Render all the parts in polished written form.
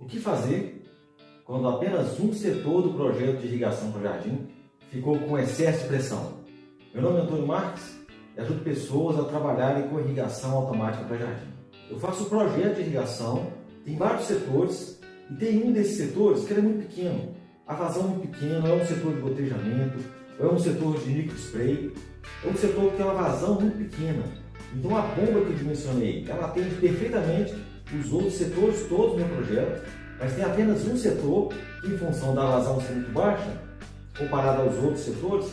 que fazer quando apenas um setor do projeto de irrigação para o jardim ficou com excesso de pressão? Meu nome é Antônio Marques e ajudo pessoas a trabalharem com irrigação automática para jardim. Eu faço um projeto de irrigação, tem vários setores e tem um desses setores que é muito pequeno. A vazão é muito pequena, é um setor de gotejamento, ou é um setor de micro spray, é um setor que tem uma vazão muito pequena. Então a bomba que eu dimensionei, ela atende perfeitamente os outros setores todos do meu projeto, mas tem apenas um setor que, em função da vazão ser muito baixa, comparado aos outros setores,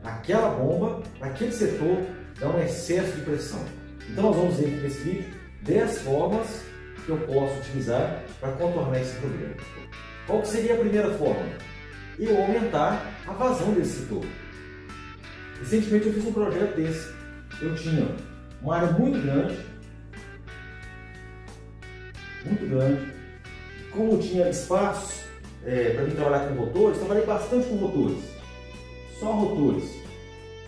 aquela bomba, naquele setor, dá um excesso de pressão. Então nós vamos ver aqui nesse vídeo 10 formas que eu posso utilizar para contornar esse problema. Qual que seria a primeira forma? Eu aumentar a vazão desse setor. Recentemente eu fiz um projeto desse. Eu tinha uma área muito grande. Como eu tinha espaços para mim trabalhar com rotores, trabalhei bastante com rotores. Só rotores.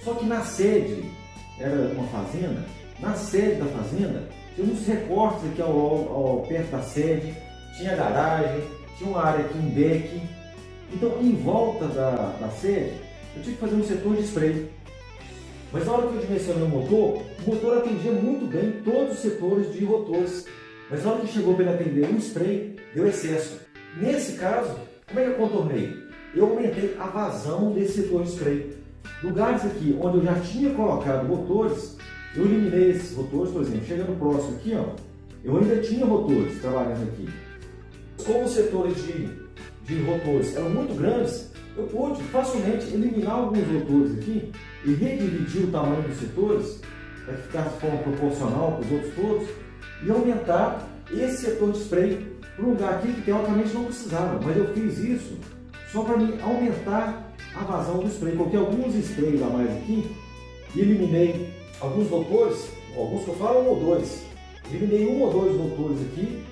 Só que na sede, era uma fazenda, na sede da fazenda, tinha muitos recortes aqui perto da sede, tinha garagem, tinha uma área aqui, um deck. Então, em volta da sede, eu tive que fazer um setor de spray. Mas na hora que eu dimensionei o motor atendia muito bem todos os setores de rotores. Mas na hora que chegou para ele atender um spray, deu excesso. Nesse caso, como é que eu contornei? Eu aumentei a vazão desse setor de spray. Lugares aqui onde eu já tinha colocado rotores, eu eliminei esses rotores, por exemplo, chegando próximo aqui, ó, eu ainda tinha rotores trabalhando aqui. Como os setores de rotores eram muito grandes, eu pude facilmente eliminar alguns rotores aqui e redividir o tamanho dos setores para que ficasse de forma proporcional para os outros todos e aumentar esse setor de spray para um lugar aqui que teoricamente não precisava, mas eu fiz isso só para me aumentar a vazão do spray. Coloquei alguns sprays a mais aqui e eliminei alguns rotores, alguns que eu falo, um ou dois. Eliminei um ou dois rotores aqui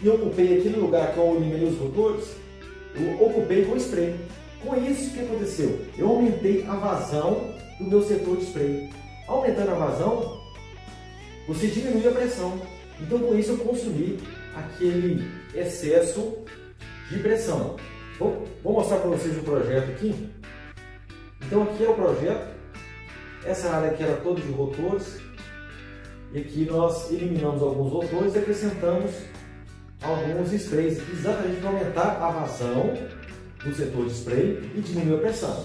e ocupei aqui no lugar que eu eliminei os rotores, eu ocupei com spray. Com isso, o que aconteceu? Eu aumentei a vazão do meu setor de spray. Aumentando a vazão, você diminui a pressão. Então, com isso, eu consumi aquele excesso de pressão. Vou mostrar para vocês o projeto aqui. Então, aqui é o projeto. Essa área aqui era toda de rotores. E aqui nós eliminamos alguns rotores e acrescentamos alguns sprays aqui, exatamente para aumentar a vazão do setor de spray e diminuir a pressão.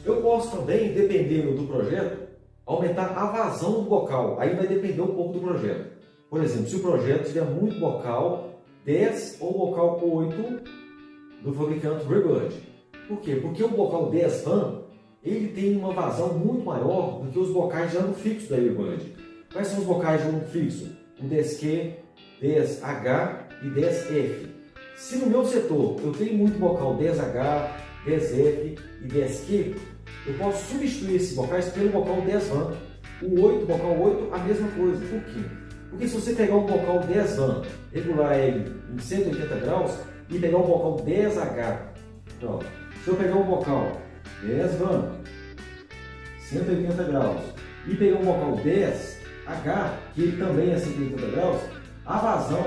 Eu posso também, dependendo do projeto, aumentar a vazão do bocal. Aí vai depender um pouco do projeto. Por exemplo, se o projeto tiver muito bocal 10 ou bocal 8 do fabricante Rebird. Por quê? Porque o bocal 10 Van, ele tem uma vazão muito maior do que os bocais de ângulo fixo da Rebird. Quais são os bocais de ângulo fixo? O 10Q, 10H e 10F. Se no meu setor eu tenho muito bocal 10H, 10F e 10Q, eu posso substituir esses bocais pelo bocal 10 Van. O 8, bocal 8, a mesma coisa. Por quê? Porque se você pegar um bocal 10 Van, regular ele em 180 graus e pegar um bocal 10H, então, se eu pegar um bocal 10 Van, 180 graus, e pegar um bocal 10H, que ele também é 180 graus, a vazão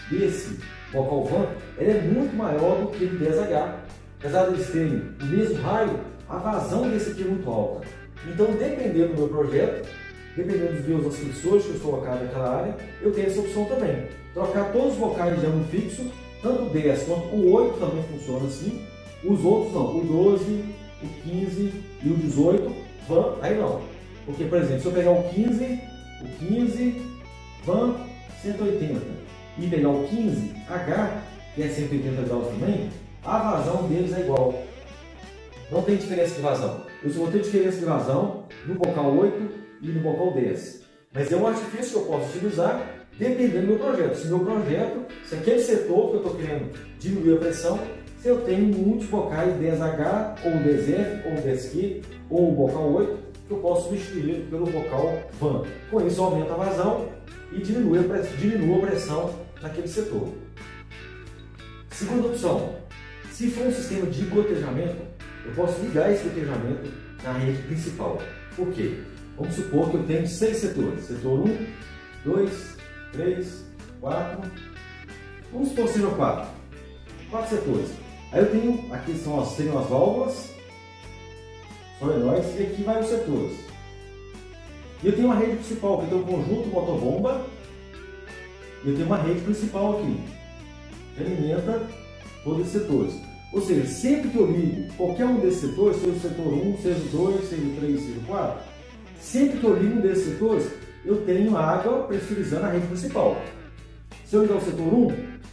desse bocal Van é muito maior do que o 10H. Apesar de eles terem o mesmo raio, a vazão desse aqui é muito alta. Então, dependendo do meu projeto, dependendo dos meus aspersores que eu estou colocando naquela área, eu tenho essa opção também. Trocar todos os bocais de ângulo fixo, tanto o 10 quanto o 8 também funciona assim. Os outros não, o 12, o 15 e o 18 Van, aí não. Porque, por exemplo, se eu pegar o 15 Van 180 e pegar o 15H, que é 180 graus também, a vazão deles é igual. Não tem diferença de vazão. Eu só vou ter diferença de vazão no bocal 8 e no bocal 10. Mas é um artifício que eu posso utilizar dependendo do meu projeto. Se aquele setor que eu estou querendo diminuir a pressão, se eu tenho muitos bocais 10H, ou 10F, ou 10Q, ou o bocal 8, que eu posso substituir pelo bocal Van. Com isso, aumenta a vazão e diminui a pressão naquele setor. Segunda opção, se for um sistema de gotejamento, eu posso ligar esse gotejamento na rede principal. Por quê? Vamos supor que eu tenho 6 setores. Setor 1, 2, 3, 4, Vamos supor que sejam 4 setores. Aí eu tenho, aqui seriam as válvulas solenoides e aqui vai os setores. E eu tenho uma rede principal, que tem um conjunto motobomba, e eu tenho uma rede principal aqui, que alimenta todos esses setores. Ou seja, sempre que eu ligo qualquer um desses setores, seja o setor 1, seja o 2, seja o 3, seja o 4, sempre que eu ligo um desses setores, eu tenho água pressurizando a rede principal. Se eu ligar o setor 1,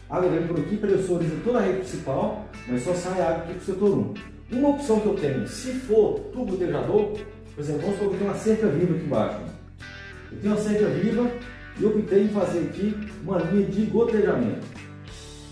a água vem por aqui, pressuriza toda a rede principal, mas só sai água aqui para o setor 1. Uma opção que eu tenho, se for tubo gotejador, por exemplo, vamos supor que eu tenho uma cerca viva aqui embaixo. Eu tenho uma cerca viva e eu optei em fazer aqui uma linha de gotejamento.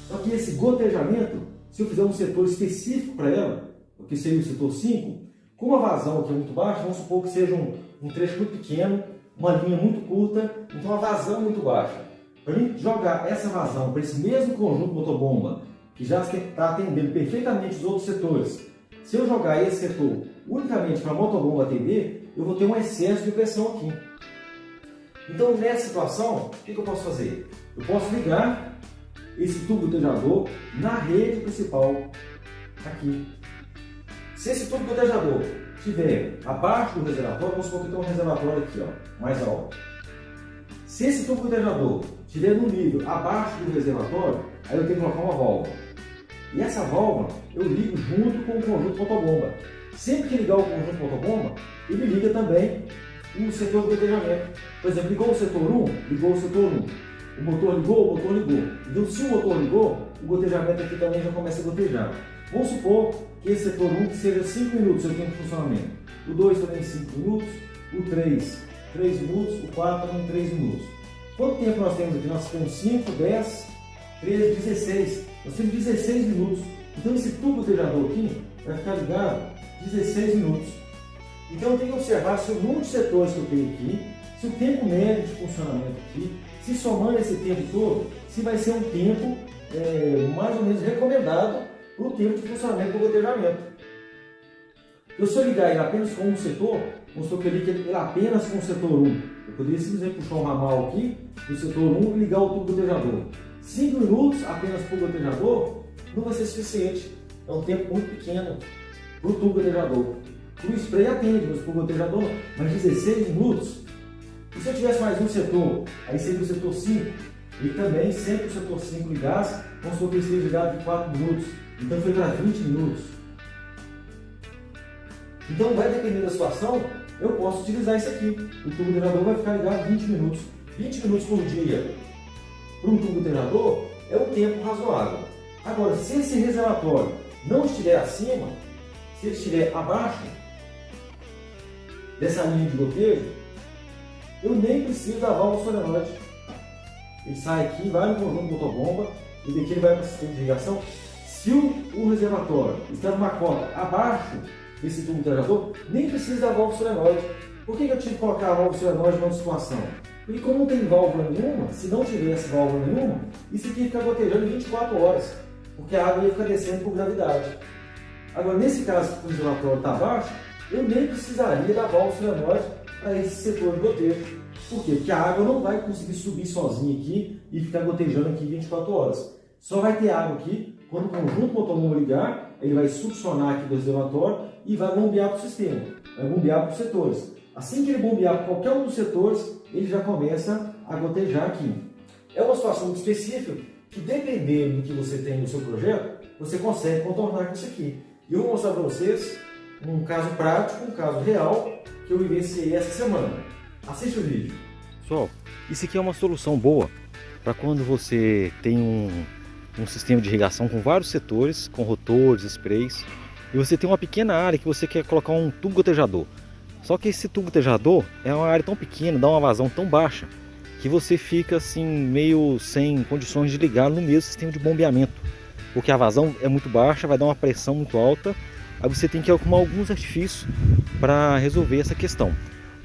Só que esse gotejamento, se eu fizer um setor específico para ela, que seria o setor 5, como a vazão aqui é muito baixa, vamos supor que seja um trecho muito pequeno, uma linha muito curta, então a vazão é muito baixa. Para mim jogar essa vazão para esse mesmo conjunto motobomba, que já está atendendo perfeitamente os outros setores, se eu jogar esse setor unicamente para a motobomba atender, eu vou ter um excesso de pressão aqui. Então, nessa situação, o que eu posso fazer? Eu posso ligar esse tubo gotejador na rede principal aqui. Se esse tubo gotejador estiver abaixo do reservatório, vamos supor que tem um reservatório aqui, ó, mais alto. Se esse tubo gotejador estiver no nível abaixo do reservatório, aí eu tenho que colocar uma válvula. E essa válvula eu ligo junto com o conjunto motobomba. Sempre que ligar o conjunto motobomba, ele liga também o setor de gotejamento. Por exemplo, ligou o setor 1, ligou o setor 1. O motor ligou, o motor ligou. Então, se o motor ligou, o gotejamento aqui também já começa a gotejar. Vamos supor que esse setor 1 seja 5 minutos o tempo de funcionamento. O 2 também 5 minutos, o 3, 3 minutos, o 4 também 3 minutos. Quanto tempo nós temos aqui? Nós temos 5, 10, 13, 16. Nós temos 16 minutos. Então, esse tubo gotejador aqui vai ficar ligado 16 minutos. Então, eu tenho que observar se o número de setores que eu tenho aqui, se o tempo médio de funcionamento aqui, se somando esse tempo todo, se vai ser um tempo mais ou menos recomendado para o tempo de funcionamento do gotejamento. Eu, se eu ligar ele apenas com um setor, vamos supor que eu ligue ele apenas com o setor 1. Eu poderia simplesmente puxar um ramal aqui do setor 1 e ligar o tubo gotejador. 5 minutos apenas para o gotejador não vai ser suficiente. É um tempo muito pequeno para o tubo gotejador. O spray atende, mas para o gotejador não. Mas 16 minutos. E se eu tivesse mais um setor, aí seria o setor 5. E também, sempre o setor 5 ligasse, vamos supor que ele esteja ligado de 4 minutos. Então foi para 20 minutos. Então vai depender da situação, eu posso utilizar isso aqui. O tubo gotejador vai ficar ligado 20 minutos. 20 minutos por dia para um tubo gotejador é um tempo razoável. Agora, se esse reservatório não estiver acima, se ele estiver abaixo dessa linha de gotejo, eu nem preciso da válvula solenoide. Ele sai aqui, vai no conjunto motobomba e daqui ele vai para o sistema de irrigação. Se o reservatório está numa cota abaixo desse tubo gotejador, nem precisa da válvula solenoide. Por que eu tive que colocar a válvula solenoide numa situação? Porque como não tem válvula nenhuma, se não tivesse válvula nenhuma, isso aqui ia ficar gotejando 24 horas, porque a água ia ficar descendo por gravidade. Agora, nesse caso que o reservatório está abaixo, eu nem precisaria da válvula solenoide para esse setor de gotejo. Por quê? Porque a água não vai conseguir subir sozinha aqui e ficar gotejando aqui 24 horas. Só vai ter água aqui quando o conjunto motobomba ligar, ele vai succionar aqui do reservatório e vai bombear para o sistema, vai bombear para os setores. Assim que ele bombear para qualquer um dos setores, ele já começa a gotejar aqui. É uma situação muito específica que, dependendo do que você tem no seu projeto, você consegue contornar com isso aqui. E eu vou mostrar para vocês um caso prático, um caso real, que eu vivenciei essa semana. Assiste o vídeo. Pessoal, isso aqui é uma solução boa para quando você tem um sistema de irrigação com vários setores, com rotores, sprays, e você tem uma pequena área que você quer colocar um tubo gotejador. Só que esse tubo gotejador é uma área tão pequena, dá uma vazão tão baixa, que você fica assim meio sem condições de ligar no mesmo sistema de bombeamento, porque a vazão é muito baixa, vai dar uma pressão muito alta, aí você tem que arrumar alguns artifícios para resolver essa questão.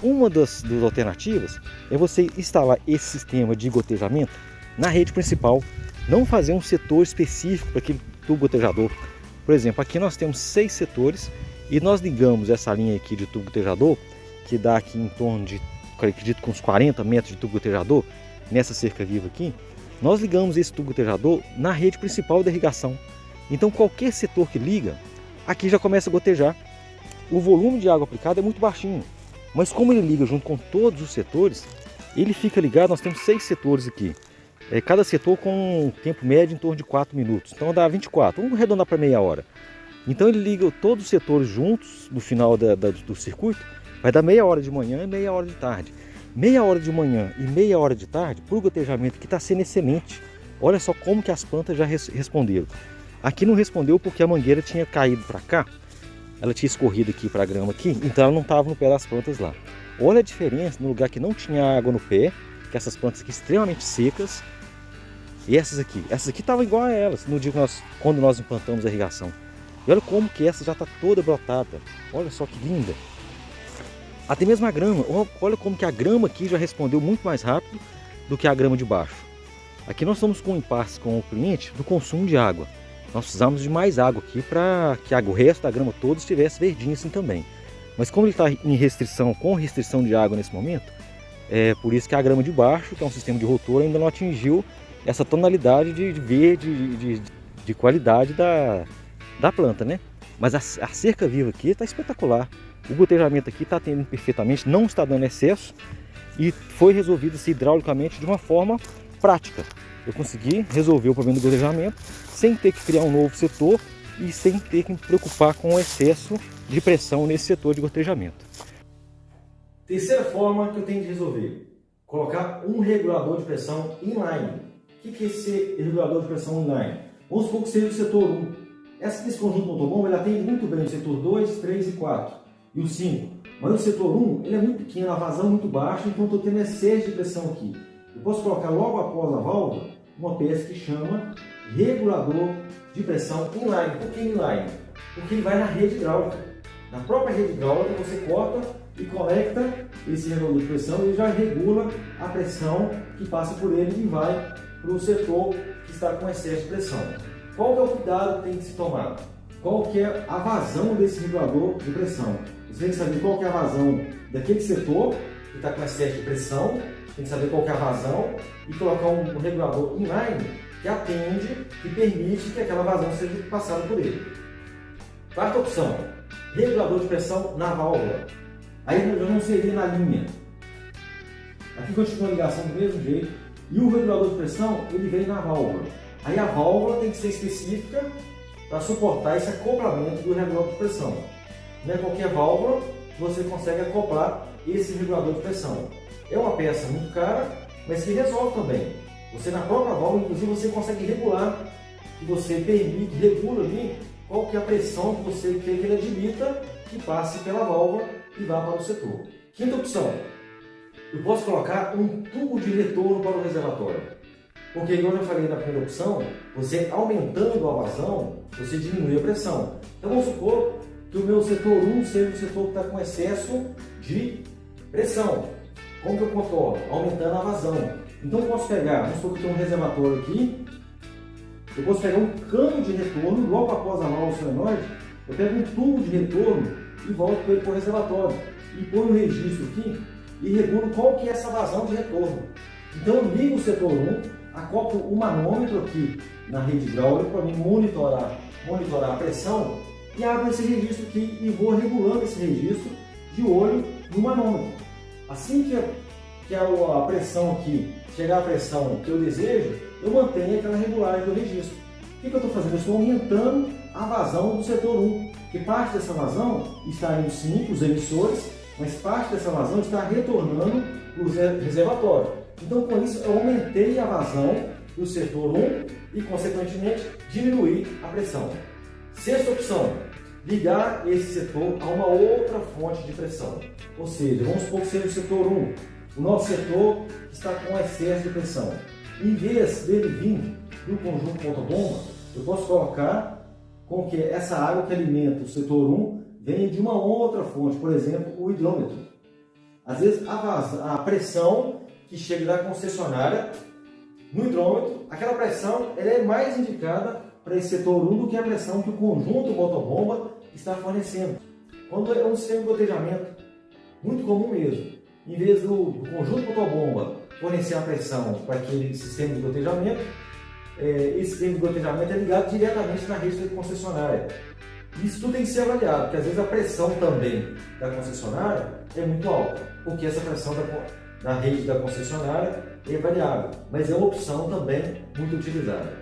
Uma das alternativas é você instalar esse sistema de gotejamento na rede principal, não fazer um setor específico para aquele tubo gotejador. Por exemplo, aqui nós temos 6 setores e nós ligamos essa linha aqui de tubo gotejador, que dá aqui em torno de, acredito, com uns 40 metros de tubo gotejador, nessa cerca viva aqui. nós ligamos esse tubo gotejador na rede principal da irrigação. Então qualquer setor que liga, aqui já começa a gotejar. O volume de água aplicada é muito baixinho, mas como ele liga junto com todos os setores, ele fica ligado. Nós temos 6 setores aqui, cada setor com um tempo médio em torno de 4 minutos, então dá 24, vamos arredondar para meia hora. Então ele liga todos os setores juntos no final do circuito, vai dar meia hora de manhã e meia hora de tarde. Meia hora de manhã e meia hora de tarde para o gotejamento que está sendo excelente. Olha só como que as plantas já responderam. Aqui não respondeu porque a mangueira tinha caído para cá, ela tinha escorrido aqui para a grama aqui, então ela não estava no pé das plantas lá. Olha a diferença no lugar que não tinha água no pé, que essas plantas aqui extremamente secas, e essas aqui estavam igual a elas no dia quando nós implantamos a irrigação. E olha como que essa já está toda brotada, olha só que linda. Até mesmo a grama, olha como que a grama aqui já respondeu muito mais rápido do que a grama de baixo. Aqui nós estamos com um impasse com o cliente do consumo de água. Nós precisamos de mais água aqui para que o resto da grama toda estivesse verdinha assim também. Mas como ele está em restrição, com restrição de água nesse momento, é por isso que a grama de baixo, que é um sistema de rotor, ainda não atingiu essa tonalidade de verde, de qualidade da planta, né? Mas a cerca viva aqui está espetacular. O gotejamento aqui está atendendo perfeitamente, não está dando excesso e foi resolvido assim, hidraulicamente de uma forma prática. Eu consegui resolver o problema do gotejamento sem ter que criar um novo setor e sem ter que me preocupar com o excesso de pressão nesse setor de gotejamento. Terceira forma que eu tenho de resolver: colocar um regulador de pressão inline. O que é esse regulador de pressão inline? Vamos supor que seja o setor 1. Esse conjunto motobomba ele atende muito bem o setor 2, 3 e 4 e o 5. Mas o setor 1 ele é muito pequeno, a vazão é muito baixa, então estou tendo excesso de pressão aqui. Eu posso colocar logo após a válvula uma peça que chama regulador de pressão inline. Por que inline? Porque ele vai na rede hidráulica. Na própria rede hidráulica você corta e conecta esse regulador de pressão e ele já regula a pressão que passa por ele e vai para o setor que está com excesso de pressão. Qual que é o cuidado que tem que se tomar? Qual que é a vazão desse regulador de pressão? Você tem que saber qual que é a vazão daquele setor que está com excesso de pressão, tem que saber qual que é a vazão e colocar um regulador inline que atende, que permite que aquela vazão seja passada por ele. Quarta opção, regulador de pressão na válvula. Aí já não seria na linha. Aqui continua a ligação do mesmo jeito e o regulador de pressão ele vem na válvula. Aí a válvula tem que ser específica para suportar esse acoplamento do regulador de pressão. Não é qualquer válvula que você consegue acoplar esse regulador de pressão. É uma peça muito cara, mas que resolve também. Você na própria válvula, inclusive, você consegue regular, que você permite, regula ali qual que é a pressão que você quer que ele admita, que passe pela válvula e vá para o setor. Quinta opção, eu posso colocar um tubo de retorno para o reservatório. Porque, igual eu já falei na primeira opção, você aumentando a vazão, você diminui a pressão. Então vamos supor que o meu setor 1 seja o setor que está com excesso de pressão. Como que eu controlo? Aumentando a vazão. Então eu posso pegar, vamos supor que eu tenho um reservatório aqui, eu posso pegar um cano de retorno, logo após a válvula solenoide, eu pego um tubo de retorno e volto com ele para o reservatório. E ponho um registro aqui e regulo qual que é essa vazão de retorno. Então eu ligo o setor 1, acoplo o manômetro aqui na rede hidráulica para mim monitorar a pressão e abro esse registro aqui e vou regulando esse registro de olho no manômetro. Assim que a pressão aqui chegar à pressão que eu desejo, eu mantenho aquela regulagem do registro. O que eu estou fazendo? Eu estou aumentando a vazão do setor 1, que parte dessa vazão está indo sim para os emissores, mas parte dessa vazão está retornando para o reservatório. Então, com isso, eu aumentei a vazão do setor 1 e, consequentemente, diminuí a pressão. Sexta opção, ligar esse setor a uma outra fonte de pressão. Ou seja, vamos supor que seja o setor 1, o nosso setor está com excesso de pressão. Em vez dele vir do conjunto motobomba, eu posso colocar com que essa água que alimenta o setor 1 venha de uma outra fonte, por exemplo, o hidrômetro. Às vezes, a pressão que chega da concessionária no hidrômetro, aquela pressão ela é mais indicada para esse setor 1 do que a pressão que o conjunto motobomba está fornecendo. Quando é um sistema de gotejamento, muito comum mesmo, em vez do conjunto motobomba fornecer a pressão para aquele sistema de gotejamento. Esse sistema de gotejamento é ligado diretamente na rede da concessionária. Isso tudo tem que ser avaliado, porque às vezes a pressão também da concessionária é muito alta, porque essa pressão da rede da concessionária é variável, mas é uma opção também muito utilizada.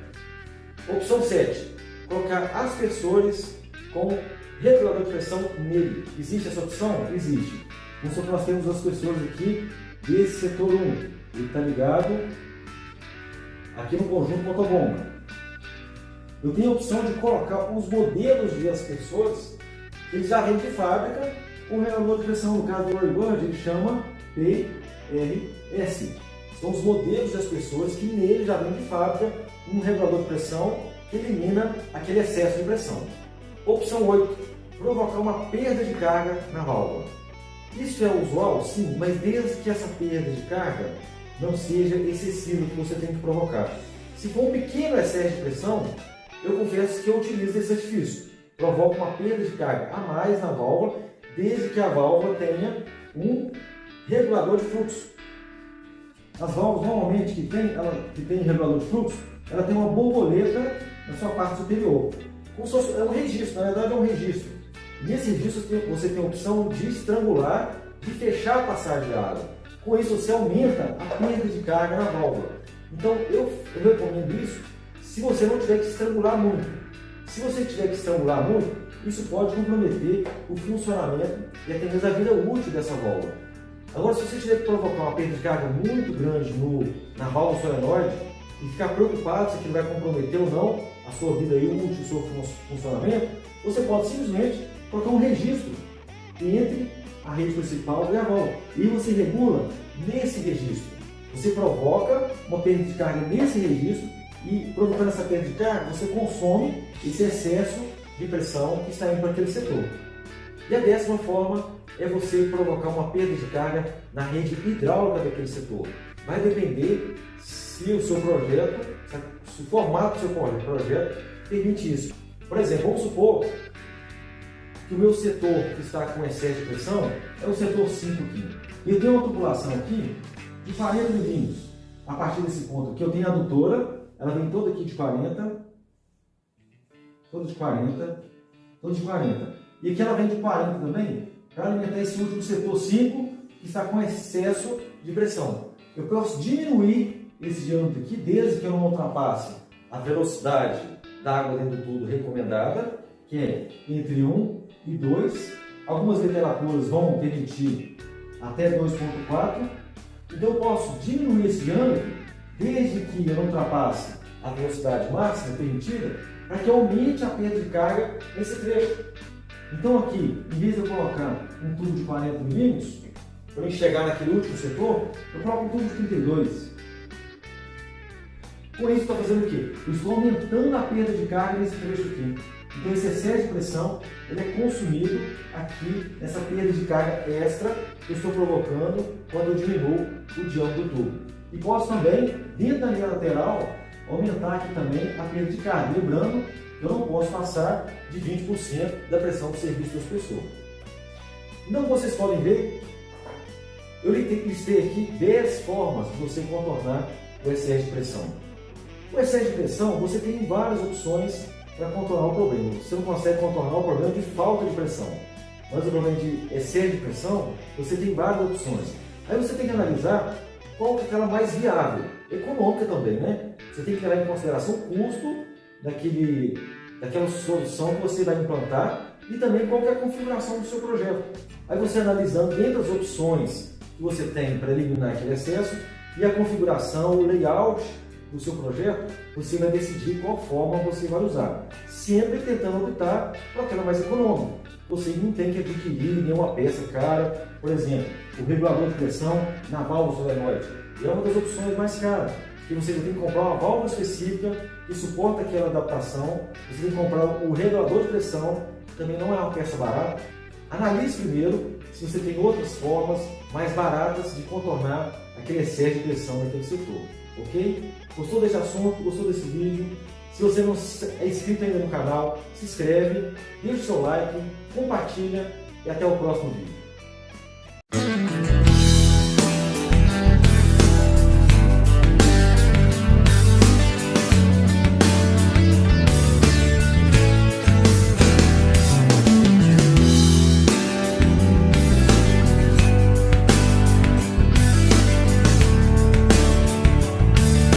Opção 7. Colocar aspersores com regulador de pressão nele. Existe essa opção? Existe. Então nós temos os aspersores aqui desse setor 1. Ele está ligado aqui no conjunto motobomba. Eu tenho a opção de colocar os modelos de aspersores que eles já vêm de fábrica. O regulador de pressão, no caso do Roybird, ele chama PRS. São os modelos de aspersores que nele já vem de fábrica um regulador de pressão que elimina aquele excesso de pressão. Opção 8. Provocar uma perda de carga na válvula. Isso é usual? Sim, mas desde que essa perda de carga não seja excessiva que você tem que provocar. Se for um pequeno excesso de pressão, eu confesso que eu utilizo esse artifício. Provoca uma perda de carga a mais na válvula, desde que a válvula tenha um regulador de fluxo. As válvulas normalmente que tem regulador de fluxo, ela tem uma borboleta na sua parte superior. É um registro, na verdade é um registro. Nesse registro você tem a opção de estrangular, de fechar a passagem de água. Com isso você aumenta a perda de carga na válvula. Então eu recomendo isso se você não tiver que estrangular muito. Se você tiver que estrangular muito, isso pode comprometer o funcionamento e até mesmo a vida útil dessa válvula. Agora, se você tiver que provocar uma perda de carga muito grande na válvula solenoide e ficar preocupado se aquilo vai comprometer ou não a sua vida útil, o seu funcionamento, você pode simplesmente colocar um registro entre a rede principal e a válvula. E você regula nesse registro. Você provoca uma perda de carga nesse registro e, provocando essa perda de carga, você consome esse excesso de pressão que está indo para aquele setor. E a 10ª forma é você provocar uma perda de carga na rede hidráulica daquele setor. Vai depender se o seu projeto, se o formato do seu projeto permite isso. Por exemplo, vamos supor que o meu setor que está com excesso de pressão é o setor 5 aqui. E eu tenho uma tubulação aqui de 40 milímetros. A partir desse ponto aqui eu tenho a adutora, ela vem toda aqui de 40, toda de 40, toda de 40. E aqui ela vem de 40 também, para alimentar esse último setor 5 que está com excesso de pressão. Eu posso diminuir esse diâmetro aqui, desde que eu não ultrapasse a velocidade da água dentro do tubo recomendada, que é entre 1 e 2. Algumas literaturas vão permitir até 2,4. Então eu posso diminuir esse diâmetro, desde que eu não ultrapasse a velocidade máxima permitida, para que aumente a perda de carga nesse trecho. Então aqui, em vez de eu colocar um tubo de 40 milímetros, para eu chegar naquele último setor, eu coloco um tubo de 32. Com isso, estou fazendo o quê? Eu estou aumentando a perda de carga nesse trecho aqui. Então, esse excesso de pressão ele é consumido aqui nessa perda de carga extra que eu estou provocando quando eu diminuo o diâmetro do tubo. E posso também, dentro da linha lateral, aumentar aqui também a perda de carga. Lembrando que eu não posso passar de 20% da pressão do serviço do aspersor. Então, vocês podem ver, eu listei aqui 10 formas de você contornar o excesso de pressão. O excesso de pressão, você tem várias opções para contornar o problema. Você não consegue contornar o problema de falta de pressão, mas o problema de excesso de pressão, você tem várias opções. Aí você tem que analisar qual que é aquela mais viável, econômica também, né? Você tem que levar em consideração o custo daquela solução que você vai implantar e também qual que é a configuração do seu projeto. Aí você analisando dentro das opções que você tem para eliminar aquele excesso e a configuração, o layout do seu projeto, você vai decidir qual forma você vai usar, sempre tentando optar por aquela mais econômica. Você não tem que adquirir nenhuma peça cara, por exemplo, o regulador de pressão na válvula solenoide. É uma das opções mais caras, porque você tem que comprar uma válvula específica que suporta aquela adaptação, você tem que comprar o regulador de pressão, que também não é uma peça barata. Analise primeiro se você tem outras formas mais baratas de contornar aquele excesso de pressão naquele setor. Ok? Gostou desse assunto? Gostou desse vídeo? Se você não é inscrito ainda no canal, se inscreve, deixa o seu like, compartilha e até o próximo vídeo.